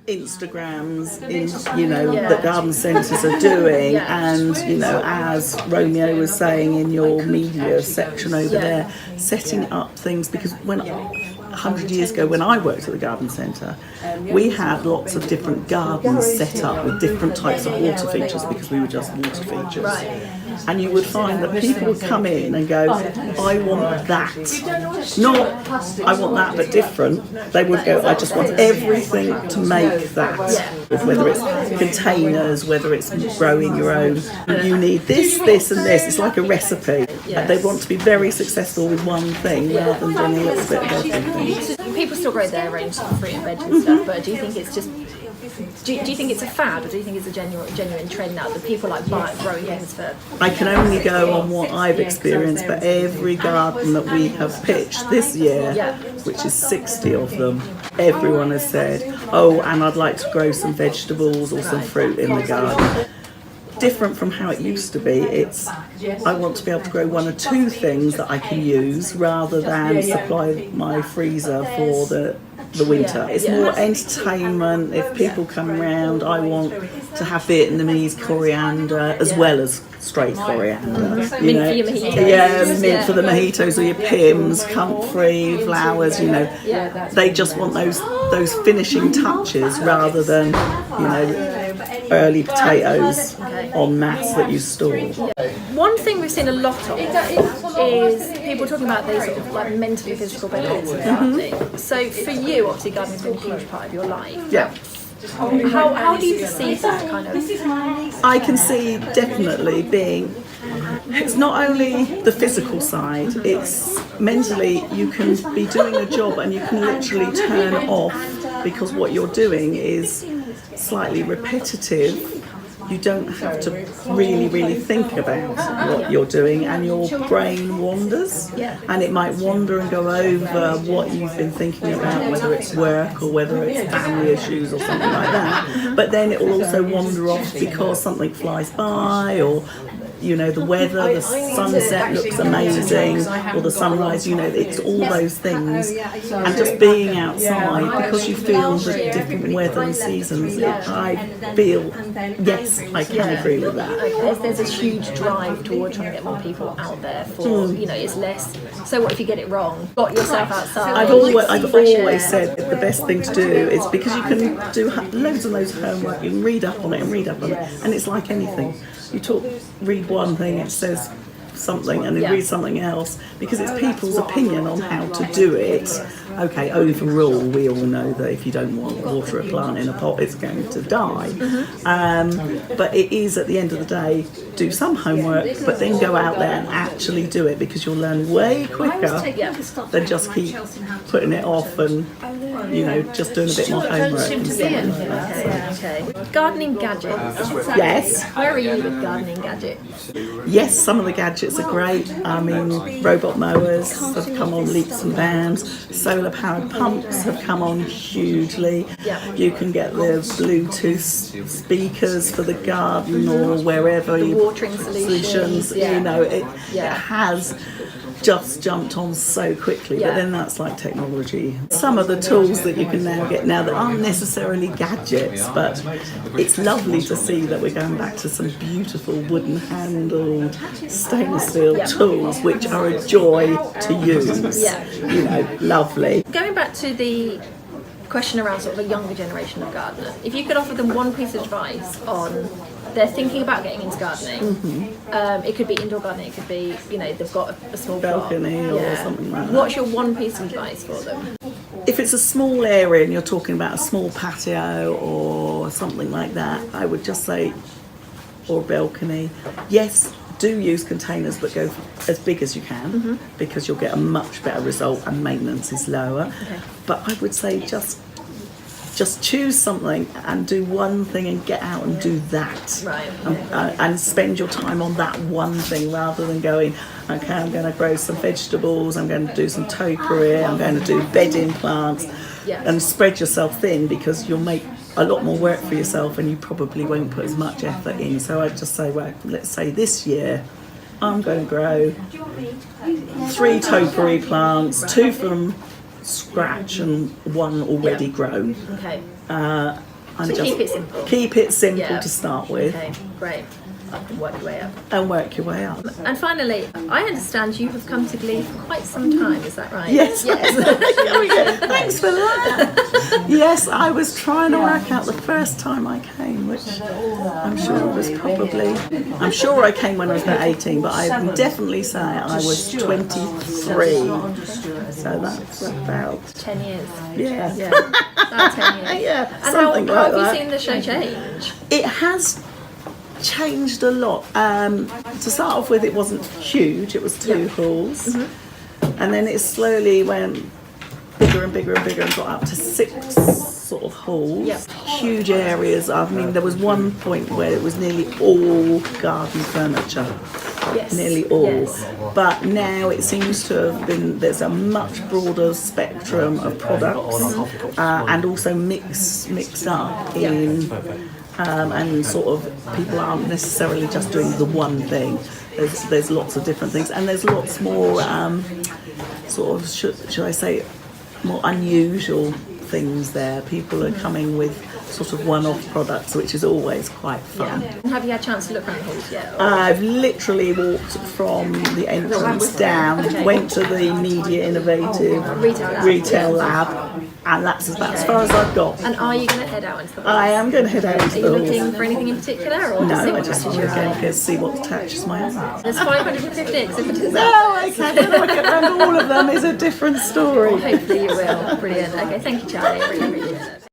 Instagrams that garden centres are doing, and as Romeo was saying in your media section over there, setting up things, because when 100 years ago when I worked at the garden centre, we had lots of different gardens set up with different types of water features, because we were just water features. And you would find that people would come in and go, I want that. Not, I want that but different. They would go, I just want everything to make that. Whether it's containers, whether it's growing your own. You need this, this and this. It's like a recipe. They want to be very successful with one thing rather than doing a little bit of everything. People still grow their own sort of fruit and veg and stuff, but do you think it's just... Do you think it's a fad, or do you think it's a genuine trend now that people like growing things for? I can only go on what I've experienced, but every garden that we have pitched this year, which is 60 of them, everyone has said, oh, and I'd like to grow some vegetables or some fruit in the garden. Different from how it used to be, it's I want to be able to grow one or two things that I can use rather than supply my freezer for the winter. It's more entertainment. If people come around, I want to have Vietnamese coriander as well as straight coriander. Mint for your mojitos. Yeah, mint for the mojitos or your pims, comfrey, flowers, They just want those finishing touches rather than, early potatoes en masse that you store. One thing we've seen a lot of is people talking about these sort of like mentally physical benefits of gardening. So for you, obviously gardening's been a huge part of your life. Yeah. How do you perceive that kind of? I can see definitely being, it's not only the physical side, it's mentally you can be doing a job and you can literally turn off because what you're doing is slightly repetitive. You don't have to really think about what you're doing, and your brain wanders, and it might wander and go over what you've been thinking about, whether it's work or whether it's family issues or something like that. But then it will also wander off because something flies by, or the weather, the sunset looks amazing, or the sunrise, it's all those things. And just being outside, because you feel the different weather and seasons, I feel, yes, I can agree with that. There's a huge drive toward trying to get more people out there for, it's less, so what if you get it wrong? Got yourself outside. I've always said the best thing to do is, because you can do loads and loads of homework, you can read up on it, and it's like anything. Read one thing, it says something, and then read something else, because it's people's opinion on how to do it. Okay, overall, we all know that if you don't water a plant in a pot, it's going to die. But it is, at the end of the day, do some homework, but then go out there and actually do it, because you'll learn way quicker than just keep putting it off and just doing a bit more homework and something like that. Okay. Gardening gadgets. Yes. Where are you with gardening gadgets? Yes, some of the gadgets are great. I mean, robot mowers have come on leaps and bounds. Solar powered pumps have come on hugely. You can get the Bluetooth speakers for the garden or wherever. The watering solutions. It has just jumped on so quickly, but then that's like technology. Some of the tools that you can now get that aren't necessarily gadgets, but it's lovely to see that we're going back to some beautiful wooden handled stainless steel tools, which are a joy to use. Lovely. Going back to the question around sort of a younger generation of gardeners, if you could offer them one piece of advice on they're thinking about getting into gardening, it could be indoor gardening, it could be they've got a small balcony or something like that. What's your one piece of advice for them? If it's a small area and you're talking about a small patio or something like that, I would just say, or a balcony, yes, do use containers, but go as big as you can, because you'll get a much better result and maintenance is lower. But I would say just choose something and do one thing and get out and do that. And spend your time on that one thing rather than going, okay, I'm going to grow some vegetables, I'm going to do some topiary, I'm going to do bedding plants, and spread yourself thin, because you'll make a lot more work for yourself and you probably won't put as much effort in. So I'd just say, well, let's say this year I'm going to grow 3 topiary plants, 2 from scratch and one already grown. Okay. And So just keep it simple. Keep it simple Yeah. to start with. Okay, great. And work your way up. And work your way up. And finally, I understand you have come to Glee for quite some time, is that right? Yes. Thanks for that. Yes, I was trying to work out the first time I came, which I'm sure was probably. I'm sure I came when I was about 18, but I can definitely say I was 23. So that's about 10 years. Yeah. About 10 years. Yeah. And Something how like have that. you seen the show change? It has changed a lot. To start off with, it wasn't huge. It was 2 halls, and then it slowly went bigger and bigger and bigger and got up to 6 sort of halls. Yep. Huge areas. I mean, there was one point where it was nearly all garden furniture. Yes. Nearly all. Yes. But now it seems to have been, there's a much broader spectrum of products, and also mixed up in. And sort of people aren't necessarily just doing the one thing. There's lots of different things, and there's lots more sort of should I say more unusual things there. People are coming with sort of one-off products, which is always quite fun. And have you had a chance to look around the halls yet? I've literally walked from the entrance down, went to the Media Innovative Retail Lab, and that's about as far as I've got. And are you going to head out into the halls? I am going to head out Are into you the looking halls. for anything in particular? Or No, I just just see want what to catches go and see what catches my eye. There's 550 exhibitors. No, okay, when I get around all of them is a different story. Hopefully you will. Brilliant. Okay, thank you, Charlie. I really appreciate it.